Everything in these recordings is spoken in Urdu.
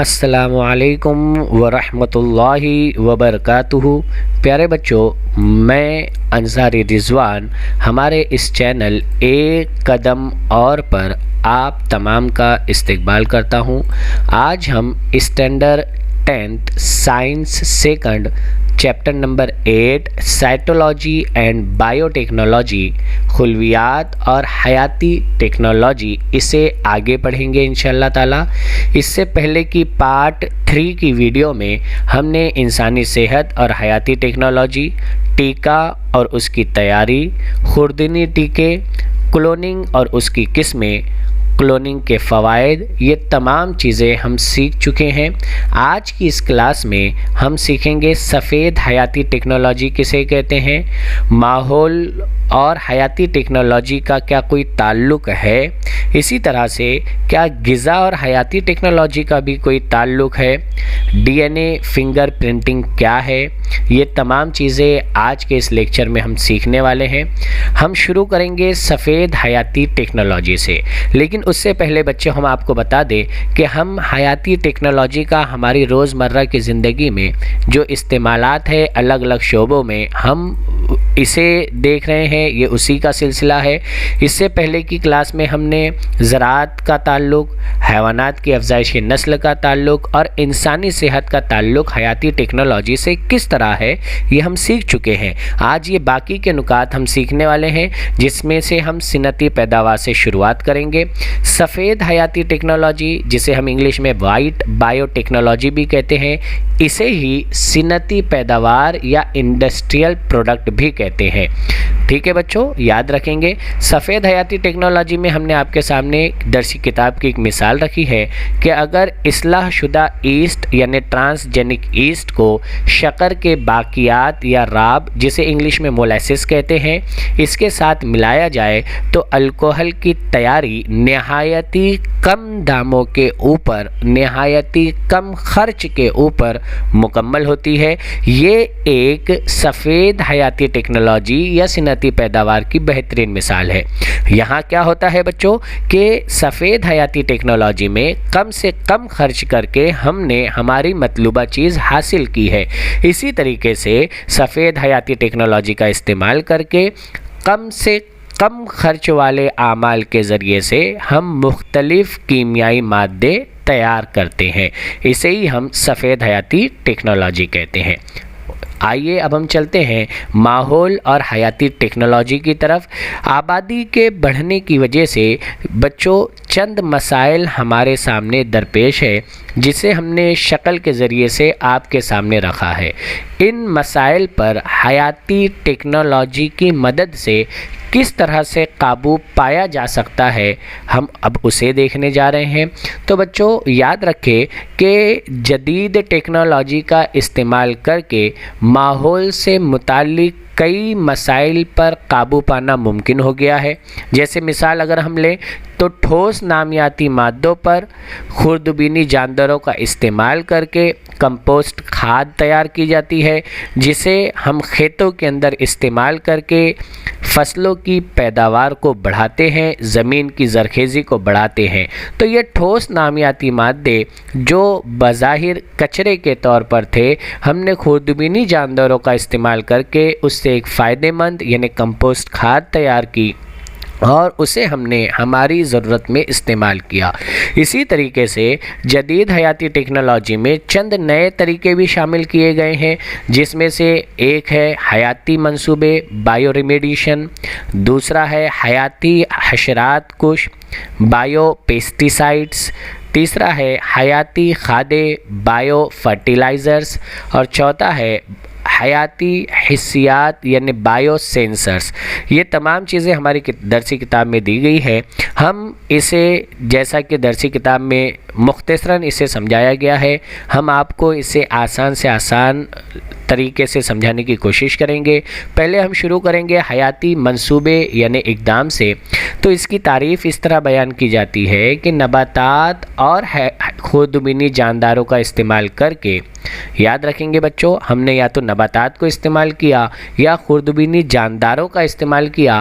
السلام علیکم ورحمۃ اللہ وبرکاتہ۔ پیارے بچوں، میں انصاری رضوان ہمارے اس چینل ایک قدم اور پر آپ تمام کا استقبال کرتا ہوں۔ آج ہم standard 10th science second chapter number 8 cytology and biotechnology, خلویات اور حیاتی ٹیکنالوجی، اسے آگے پڑھیں گے انشاءاللہ تعالی۔ اس سے پہلے کی پارٹ 3 کی ویڈیو میں ہم نے انسانی صحت اور حیاتی ٹیکنالوجی، ٹیکہ اور اس کی تیاری، خوردنی ٹیکے، کلوننگ اور اس کی قسمیں، کلوننگ کے فوائد، یہ تمام چیزیں ہم سیکھ چکے ہیں۔ آج کی اس کلاس میں ہم سیکھیں گے سفید حیاتی ٹیکنالوجی کسے کہتے ہیں، ماحول اور حیاتی ٹیکنالوجی کا کیا کوئی تعلق ہے، اسی طرح سے کیا غذا اور حیاتی ٹیکنالوجی کا بھی کوئی تعلق ہے، D N a finger printing کیا ہے، یہ تمام چیزیں آج کے اس لیکچر میں ہم سیکھنے والے ہیں۔ ہم شروع کریں گے سفید حیاتی ٹیکنالوجی سے، لیکن اس سے پہلے بچے ہم آپ کو بتا دیں کہ ہم حیاتی ٹیکنالوجی کا ہماری روزمرہ کی زندگی میں جو استعمالات ہے الگ الگ شعبوں میں ہم اسے دیکھ رہے ہیں، یہ اسی کا سلسلہ ہے۔ اس سے پہلے کی کلاس میں ہم نے زراعت کا تعلق، حیوانات کی افزائش نسل کا تعلق اور انسانی صحت کا تعلق حیاتی ٹیکنالوجی سے کس طرح ہے، یہ ہم سیکھ چکے ہیں۔ آج یہ باقی کے نکات ہم سیکھنے والے ہیں، جس میں سے ہم صنعتی پیداوار سے شروعات کریں گے۔ سفید حیاتی ٹیکنالوجی، جسے ہم انگلش میں وائٹ بائیو ٹیکنالوجی بھی کہتے ہیں، اسے ہی صنعتی پیداوار یا انڈسٹریل پروڈکٹ بھی کہتے ہیں۔ ٹھیک ہے بچوں، یاد رکھیں گے۔ سفید حیاتی ٹیکنالوجی میں ہم نے آپ کے سامنے درسی کتاب کی ایک مثال رکھی ہے کہ اگر اصلاح شدہ ایسٹ یعنی ٹرانسجینک ایسٹ کو شکر کے باقیات یا راب، جسے انگلش میں مولیسس کہتے ہیں، اس کے ساتھ ملایا جائے تو الکوہل کی تیاری نہایتی کم داموں کے اوپر، نہایتی کم خرچ کے اوپر مکمل ہوتی ہے۔ یہ ایک سفید حیاتی ٹیکنالوجی یا صنعتی پیداوار کی بہترین مثال ہے۔ یہاں کیا ہوتا ہے بچوں کہ سفید حیاتی ٹیکنالوجی میں کم سے کم خرچ کر کے ہم نے ہماری مطلوبہ چیز حاصل کی ہے۔ اسی طریقے سے سفید حیاتی ٹیکنالوجی کا استعمال کر کے کم سے کم خرچ والے اعمال کے ذریعے سے ہم مختلف کیمیائی مادے تیار کرتے ہیں، اسے ہی ہم سفید حیاتی ٹیکنالوجی کہتے ہیں۔ آئیے اب ہم چلتے ہیں ماحول اور حیاتی ٹیکنالوجی کی طرف۔ آبادی کے بڑھنے کی وجہ سے بچوں چند مسائل ہمارے سامنے درپیش ہے، جسے ہم نے شکل کے ذریعے سے آپ کے سامنے رکھا ہے۔ ان مسائل پر حیاتی ٹیکنالوجی کی مدد سے کس طرح سے قابو پایا جا سکتا ہے، ہم اب اسے دیکھنے جا رہے ہیں۔ تو بچوں یاد رکھیں کہ جدید ٹیکنالوجی کا استعمال کر کے ماحول سے متعلق کئی مسائل پر قابو پانا ممکن ہو گیا ہے۔ جیسے مثال اگر ہم لیں تو ٹھوس نامیاتی مادوں پر خوردبینی جانداروں کا استعمال کر کے کمپوسٹ کھاد تیار کی جاتی ہے، جسے ہم کھیتوں کے اندر استعمال کر کے فصلوں کی پیداوار کو بڑھاتے ہیں، زمین کی زرخیزی کو بڑھاتے ہیں۔ تو یہ ٹھوس نامیاتی مادے جو بظاہر کچرے کے طور پر تھے، ہم نے خوردبینی جانداروں کا استعمال کر کے اس سے ایک فائدہ مند یعنی کمپوسٹ کھاد تیار کی اور اسے ہم نے ہماری ضرورت میں استعمال کیا۔ اسی طریقے سے جدید حیاتی ٹیکنالوجی میں چند نئے طریقے بھی شامل کیے گئے ہیں، جس میں سے ایک ہے حیاتی منصوبے بائیو ریمیڈیشن، دوسرا ہے حیاتی حشرات کش بائیو پیسٹیسائڈس، تیسرا ہے حیاتی کھادیں بائیو فرٹیلائزرز اور چوتھا ہے حیاتی حسیات یعنی بائیو سینسرز۔ یہ تمام چیزیں ہماری درسی کتاب میں دی گئی ہے۔ ہم اسے جیسا کہ درسی کتاب میں مختصراً اسے سمجھایا گیا ہے، ہم آپ کو اسے آسان سے آسان طریقے سے سمجھانے کی کوشش کریں گے۔ پہلے ہم شروع کریں گے حیاتی منصوبے یعنی اقدام سے۔ تو اس کی تعریف اس طرح بیان کی جاتی ہے کہ نباتات اور خوردبینی جانداروں کا استعمال کر کے، یاد رکھیں گے بچوں، ہم نے یا تو نباتات کو استعمال کیا یا خوردبینی جانداروں کا استعمال کیا،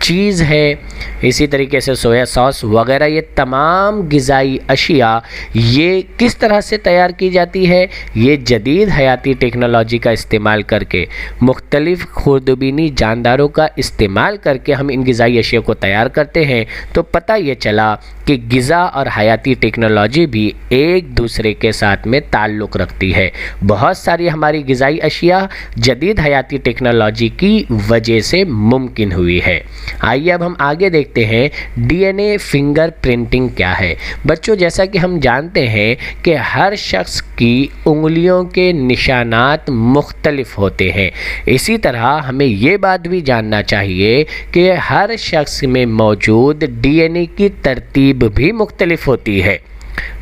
چیز ہے، اسی طریقے سے سویا ساس وغیرہ، یہ تمام غذائی اشیاء یہ کس طرح سے تیار کی جاتی ہے؟ یہ جدید حیاتی ٹیکنالوجی کا استعمال کر کے، مختلف خوردبینی جانداروں کا استعمال کر کے ہم ان غذائی اشیاء کو تیار کرتے ہیں۔ تو پتہ یہ چلا کہ غذا اور حیاتی ٹیکنالوجی بھی ایک دوسرے کے ساتھ میں تعلق رکھتی ہے۔ بہت ساری ہماری غذائی اشیاء جدید حیاتی ٹیکنالوجی کی وجہ سے ممکن ہوئی ہے۔ آئیے اب ہم آگے دیکھتے ہیں D N a finger printing کیا ہے۔ بچوں، جیسا کہ ہم جانتے ہیں کہ ہر شخص کی انگلیوں کے نشانات مختلف ہوتے ہیں، اسی طرح ہمیں یہ بات بھی جاننا چاہیے کہ ہر شخص میں موجود ڈی این اے کی ترتیب بھی مختلف ہوتی ہے۔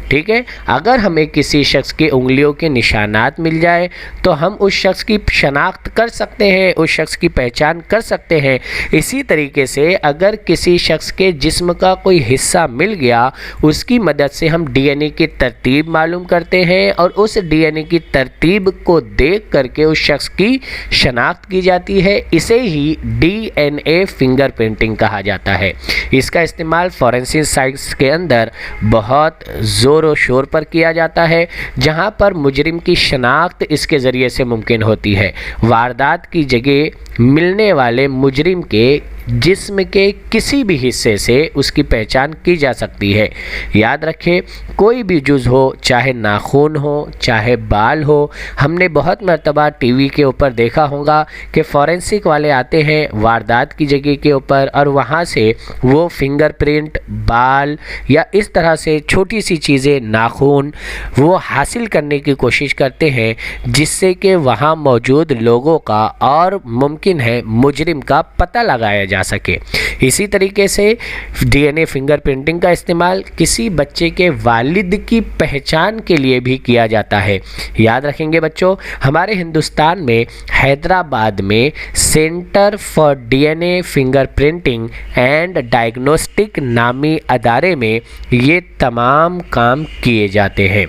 ٹھیک ہے، اگر ہمیں کسی شخص کی انگلیوں کے نشانات مل جائے تو ہم اس شخص کی شناخت کر سکتے ہیں، اس شخص کی پہچان کر سکتے ہیں۔ اسی طریقے سے اگر کسی شخص کے جسم کا کوئی حصہ مل گیا، اس کی مدد سے ہم ڈی این اے کی ترتیب معلوم کرتے ہیں اور اس ڈی این اے کی ترتیب کو دیکھ کر کے اس شخص کی شناخت کی جاتی ہے۔ اسے ہی D N a finger printing کہا جاتا ہے۔ اس کا استعمال فورینسک سائنس کے اندر بہت زور و شور پر کیا جاتا ہے، جہاں پر مجرم کی شناخت اس کے ذریعے سے ممکن ہوتی ہے۔ واردات کی جگہ ملنے والے مجرم کے جسم کے کسی بھی حصے سے اس کی پہچان کی جا سکتی ہے۔ یاد رکھیں، کوئی بھی جز ہو، چاہے ناخن ہو، چاہے بال ہو، ہم نے بہت مرتبہ ٹی وی کے اوپر دیکھا ہوگا کہ فورینسک والے آتے ہیں واردات کی جگہ کے اوپر اور وہاں سے وہ فنگر پرنٹ، بال یا اس طرح سے چھوٹی سی چیزیں، ناخن، وہ حاصل کرنے کی کوشش کرتے ہیں، جس سے کہ وہاں موجود لوگوں کا اور ممکن ہے مجرم کا پتہ لگایا جا سکے۔ اسی طریقے سے D N a finger printing کا استعمال کسی بچے کے والد کی پہچان کے لیے بھی کیا جاتا ہے۔ یاد رکھیں گے بچوں، ہمارے ہندوستان میں حیدرآباد میں centre for D N a finger printing and diagnostic نامی ادارے میں یہ تمام کام کیے جاتے ہیں۔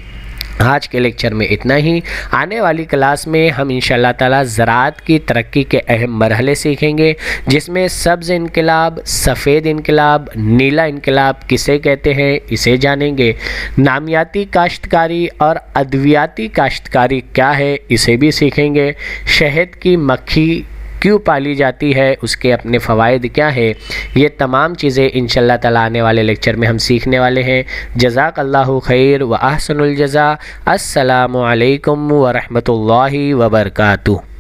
آج کے لیکچر میں اتنا ہی۔ آنے والی کلاس میں ہم انشاءاللہ تعالی زراعت کی ترقی کے اہم مرحلے سیکھیں گے، جس میں سبز انقلاب، سفید انقلاب، نیلا انقلاب کسے کہتے ہیں اسے جانیں گے۔ نامیاتی کاشتکاری اور ادویاتی کاشتکاری کیا ہے اسے بھی سیکھیں گے۔ شہد کی مکھی کیوں پالی جاتی ہے، اس کے اپنے فوائد کیا ہے، یہ تمام چیزیں انشاءاللہ تعالی آنے والے لیکچر میں ہم سیکھنے والے ہیں۔ جزاک اللہ خیر و احسن الجزا۔ السلام علیکم ورحمۃ اللہ وبرکاتہ۔